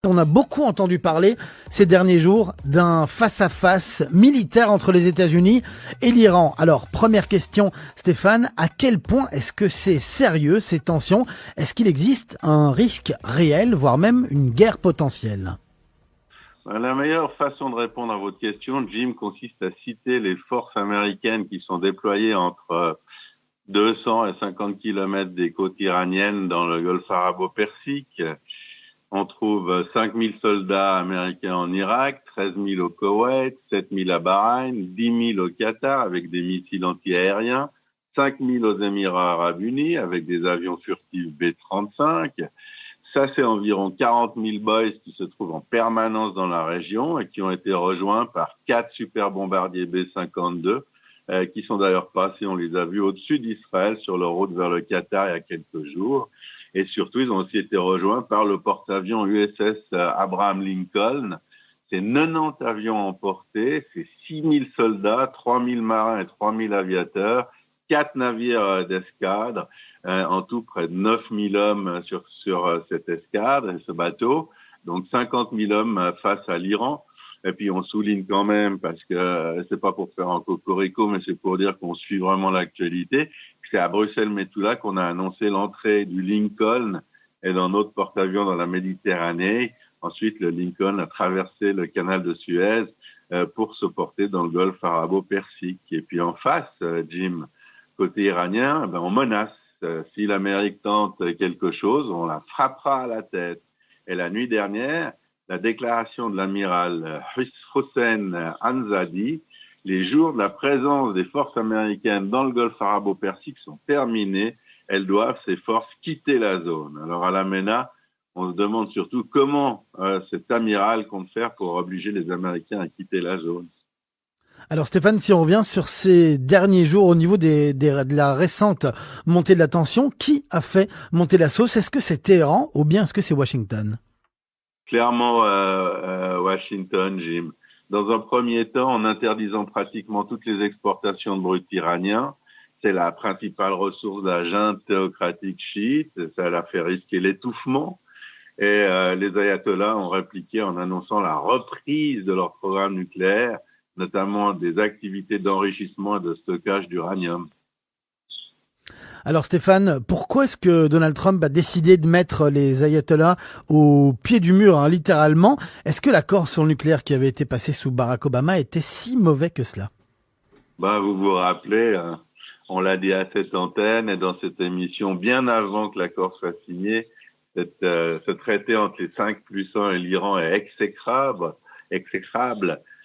On a beaucoup entendu parler ces derniers jours d'un face-à-face militaire entre les États-Unis et l'Iran. Alors, première question, Stéphane, à quel point est-ce que c'est sérieux ces tensions? Est-ce qu'il existe un risque réel, voire même une guerre potentielle? La meilleure façon de répondre à votre question, Jim, consiste à citer les forces américaines qui sont déployées entre 200 et 50 kilomètres des côtes iraniennes dans le golfe arabo-persique. On trouve 5 000 soldats américains en Irak, 13 000 au Koweït, 7 000 à Bahreïn, 10 000 au Qatar avec des missiles antiaériens, 5 000 aux Émirats arabes unis avec des avions furtifs B-35. Ça, c'est environ 40 000 boys qui se trouvent en permanence dans la région et qui ont été rejoints par 4 super bombardiers B-52 qui sont d'ailleurs passés, on les a vus, au-dessus d'Israël sur leur route vers le Qatar il y a quelques jours. Et surtout, ils ont aussi été rejoints par le porte-avions USS Abraham Lincoln. C'est 90 avions emportés, c'est 6 000 soldats, 3 000 marins et 3 000 aviateurs, 4 navires d'escadre, en tout près de 9 000 hommes sur cette escadre et ce bateau, donc 50 000 hommes face à l'Iran. Et puis on souligne quand même, parce que c'est pas pour faire un cocorico, mais c'est pour dire qu'on suit vraiment l'actualité, c'est à Bruxelles-Metula qu'on a annoncé l'entrée du Lincoln et d'un autre porte-avions dans la Méditerranée. Ensuite, le Lincoln a traversé le canal de Suez pour se porter dans le golfe arabo-persique. Et puis en face, Jim, côté iranien, on menace. Si l'Amérique tente quelque chose, on la frappera à la tête. Et la nuit dernière, la déclaration de l'amiral Hossein Anzadi, les jours de la présence des forces américaines dans le golfe arabo-persique sont terminés. Elles doivent, ces forces, quitter la zone. Alors à la MENA, on se demande surtout comment cet amiral compte faire pour obliger les Américains à quitter la zone. Alors Stéphane, si on revient sur ces derniers jours au niveau de la récente montée de la tension, qui a fait monter la sauce? Est-ce que c'est Téhéran ou bien est-ce que c'est Washington? Clairement, Washington, Jim. Dans un premier temps, en interdisant pratiquement toutes les exportations de brut iranien, c'est la principale ressource de la junte théocratique chiite, ça l'a fait risquer l'étouffement. Et les ayatollahs ont répliqué en annonçant la reprise de leur programme nucléaire, notamment des activités d'enrichissement et de stockage d'uranium. Alors Stéphane, pourquoi est-ce que Donald Trump a décidé de mettre les ayatollahs au pied du mur, littéralement? Est-ce que l'accord sur le nucléaire qui avait été passé sous Barack Obama était si mauvais que cela? Vous vous rappelez, on l'a dit à cette antenne et dans cette émission, bien avant que l'accord soit signé, ce traité entre les 5 puissants et l'Iran est exécrable.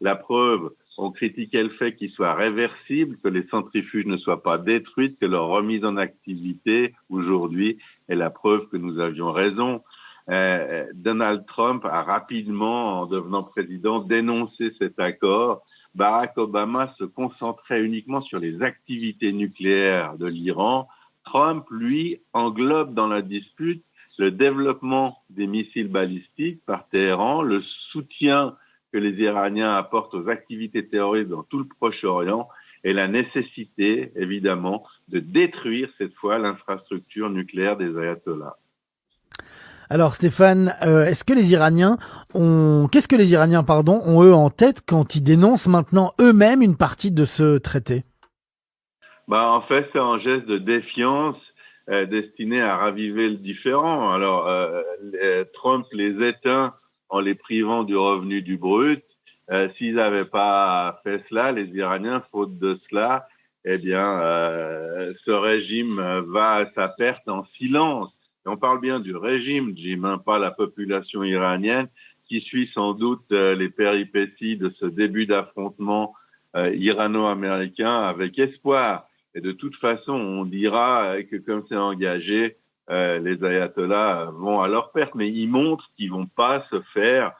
La preuve, on critiquait le fait qu'il soit réversible, que les centrifuges ne soient pas détruites, que leur remise en activité aujourd'hui est la preuve que nous avions raison. Donald Trump a rapidement, en devenant président, dénoncé cet accord. Barack Obama se concentrait uniquement sur les activités nucléaires de l'Iran. Trump, lui, englobe dans la dispute le développement des missiles balistiques par Téhéran, le soutien que les Iraniens apportent aux activités terroristes dans tout le Proche-Orient et la nécessité, évidemment, de détruire cette fois l'infrastructure nucléaire des ayatollahs. Alors Stéphane, qu'est-ce que les Iraniens ont eux en tête quand ils dénoncent maintenant eux-mêmes une partie de ce traité? En fait, c'est un geste de défiance destiné à raviver le différend. Alors, Trump les éteint en les privant du revenu du brut. S'ils n'avaient pas fait cela, les Iraniens, faute de cela, ce régime va à sa perte en silence. Et on parle bien du régime, Jim, pas la population iranienne, qui suit sans doute les péripéties de ce début d'affrontement irano-américain avec espoir. Et de toute façon, on dira que comme c'est engagé, les ayatollahs vont à leur perte, mais ils montrent qu'ils vont pas se faire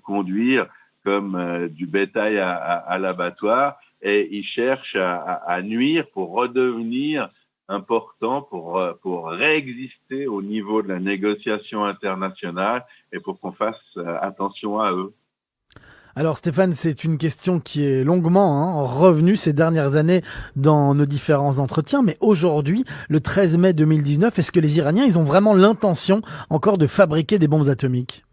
conduire comme du bétail à l'abattoir, et ils cherchent à nuire pour redevenir importants, pour réexister au niveau de la négociation internationale et pour qu'on fasse attention à eux. Alors Stéphane, c'est une question qui est longuement revenue ces dernières années dans nos différents entretiens, mais aujourd'hui, le 13 mai 2019, est-ce que les Iraniens, ils ont vraiment l'intention encore de fabriquer des bombes atomiques?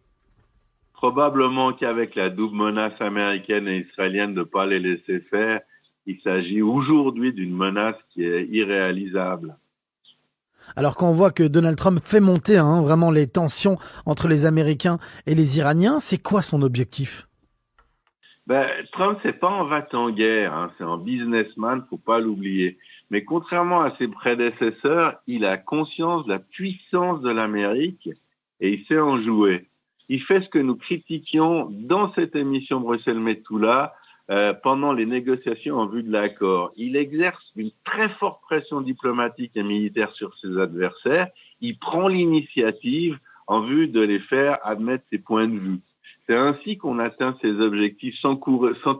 Probablement qu'avec la double menace américaine et israélienne de ne pas les laisser faire, il s'agit aujourd'hui d'une menace qui est irréalisable. Alors quand on voit que Donald Trump fait monter vraiment les tensions entre les Américains et les Iraniens, c'est quoi son objectif? Trump, c'est pas un va-t-en-guerre, hein, c'est un businessman, faut pas l'oublier. Mais contrairement à ses prédécesseurs, il a conscience de la puissance de l'Amérique et il sait en jouer. Il fait ce que nous critiquions dans cette émission Bruxelles-Mettoula pendant les négociations en vue de l'accord. Il exerce une très forte pression diplomatique et militaire sur ses adversaires. Il prend l'initiative en vue de les faire admettre ses points de vue. C'est ainsi qu'on atteint ses objectifs sans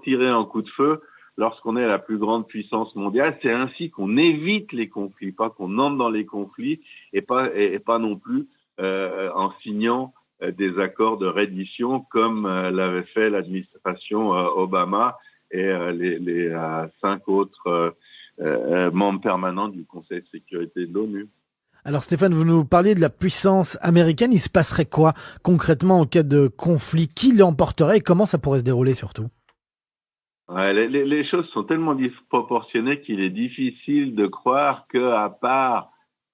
tirer un coup de feu lorsqu'on est la plus grande puissance mondiale. C'est ainsi qu'on évite les conflits, pas qu'on entre dans les conflits et pas non plus en signant des accords de reddition comme l'avait fait l'administration Obama et les 5 autres membres permanents du Conseil de sécurité de l'ONU. Alors Stéphane, vous nous parliez de la puissance américaine. Il se passerait quoi concrètement en cas de conflit? Qui l'emporterait et comment ça pourrait se dérouler surtout? Ouais, les choses sont tellement disproportionnées qu'il est difficile de croire qu'à part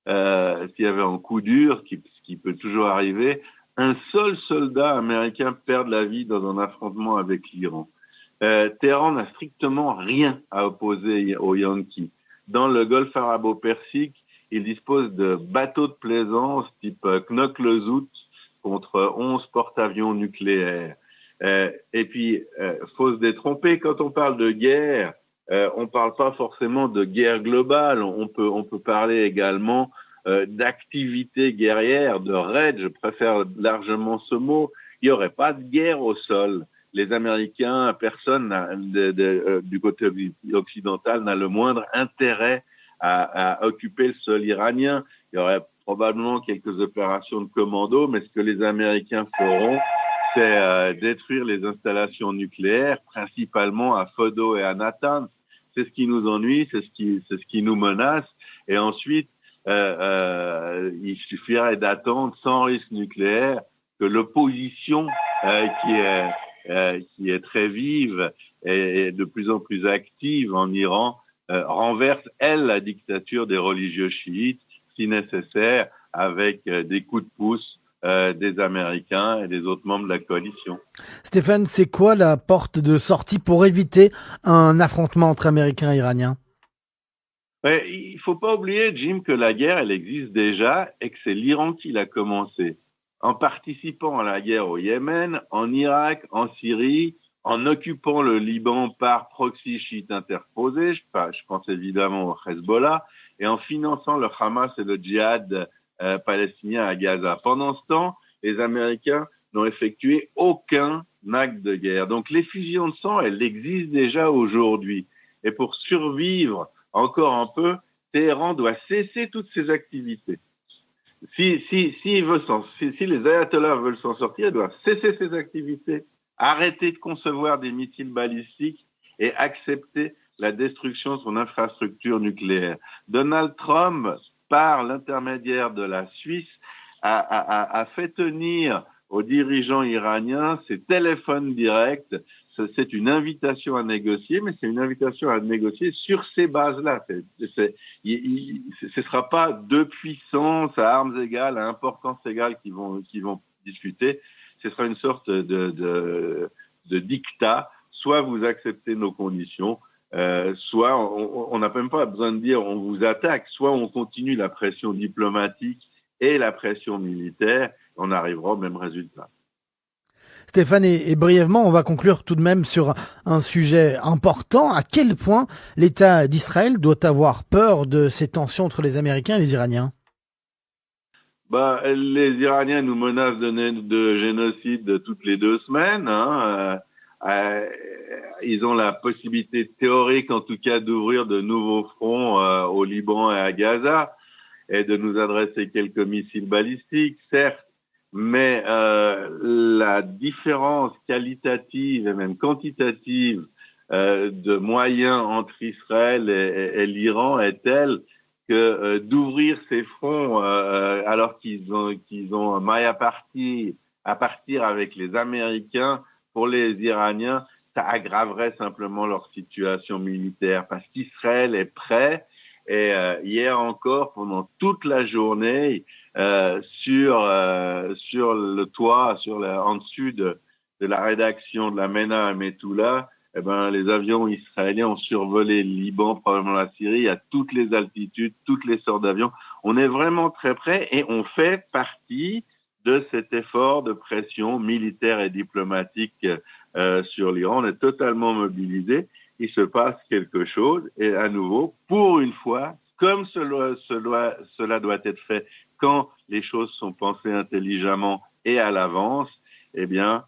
s'il y avait un coup dur, ce qui peut toujours arriver, un seul soldat américain perde la vie dans un affrontement avec l'Iran. Téhéran n'a strictement rien à opposer aux Yankees. Dans le golfe arabo-persique, il dispose de bateaux de plaisance type Knock-le-Zout contre 11 porte-avions nucléaires. Et puis, faut se détromper, quand on parle de guerre, on parle pas forcément de guerre globale. On peut parler également d'activité guerrière, de raid. Je préfère largement ce mot. Il n'y aurait pas de guerre au sol. Les Américains, personne du côté occidental n'a le moindre intérêt à occuper le sol iranien. Il y aurait probablement quelques opérations de commando, mais ce que les Américains feront, c'est détruire les installations nucléaires, principalement à Fordo et à Natanz. C'est ce qui nous ennuie, c'est ce qui nous menace. Et ensuite, il suffirait d'attendre, sans risque nucléaire, que l'opposition, qui est très vive et de plus en plus active en Iran, renverse, elle, la dictature des religieux chiites, si nécessaire, avec des coups de pouce des Américains et des autres membres de la coalition. Stéphane, c'est quoi la porte de sortie pour éviter un affrontement entre Américains et Iraniens? Ouais, il faut pas oublier, Jim, que la guerre, elle existe déjà et que c'est l'Iran qui l'a commencé. En participant à la guerre au Yémen, en Irak, en Syrie, en occupant le Liban par proxy chiite interposé, je pense évidemment au Hezbollah, et en finançant le Hamas et le djihad palestinien à Gaza. Pendant ce temps, les Américains n'ont effectué aucun acte de guerre. Donc l'effusion de sang, elle existe déjà aujourd'hui. Et pour survivre encore un peu, Téhéran doit cesser toutes ses activités. Si les ayatollahs veulent s'en sortir, ils doivent cesser ses activités, arrêter de concevoir des missiles balistiques et accepter la destruction de son infrastructure nucléaire. Donald Trump, par l'intermédiaire de la Suisse, a fait tenir aux dirigeants iraniens ces téléphones directs. C'est une invitation à négocier, mais c'est une invitation à négocier sur ces bases-là. Ce sera pas deux puissances à armes égales, à importance égale qui vont discuter. Ce sera une sorte de dictat. Soit vous acceptez nos conditions, soit on n'a même pas besoin de dire on vous attaque, soit on continue la pression diplomatique et la pression militaire, on arrivera au même résultat. Stéphane, et brièvement, on va conclure tout de même sur un sujet important. À quel point l'État d'Israël doit avoir peur de ces tensions entre les Américains et les Iraniens? Les Iraniens nous menacent de génocide toutes les 2 semaines. Ils ont la possibilité théorique, en tout cas, d'ouvrir de nouveaux fronts au Liban et à Gaza et de nous adresser quelques missiles balistiques, certes. Mais la différence qualitative et même quantitative de moyens entre Israël et l'Iran est telle que d'ouvrir ces fronts alors qu'ils ont maille à partir à partir avec les Américains, pour les Iraniens, ça aggraverait simplement leur situation militaire parce qu'Israël est prêt. Et hier encore, pendant toute la journée, sur le toit, en dessus de la rédaction de la MENA à Methoula, eh ben, les avions israéliens ont survolé le Liban, probablement la Syrie, à toutes les altitudes, toutes les sortes d'avions. On est vraiment très près et on fait partie de cet effort de pression militaire et diplomatique sur l'Iran. On est totalement mobilisé. Il se passe quelque chose et à nouveau, pour une fois, comme cela doit être fait quand les choses sont pensées intelligemment et à l'avance, eh bien,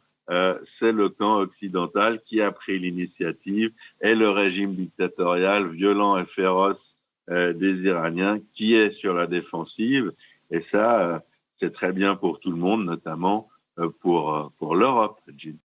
c'est le camp occidental qui a pris l'initiative et le régime dictatorial violent et féroce des Iraniens qui est sur la défensive. Et ça, c'est très bien pour tout le monde, notamment pour l'Europe, Jim.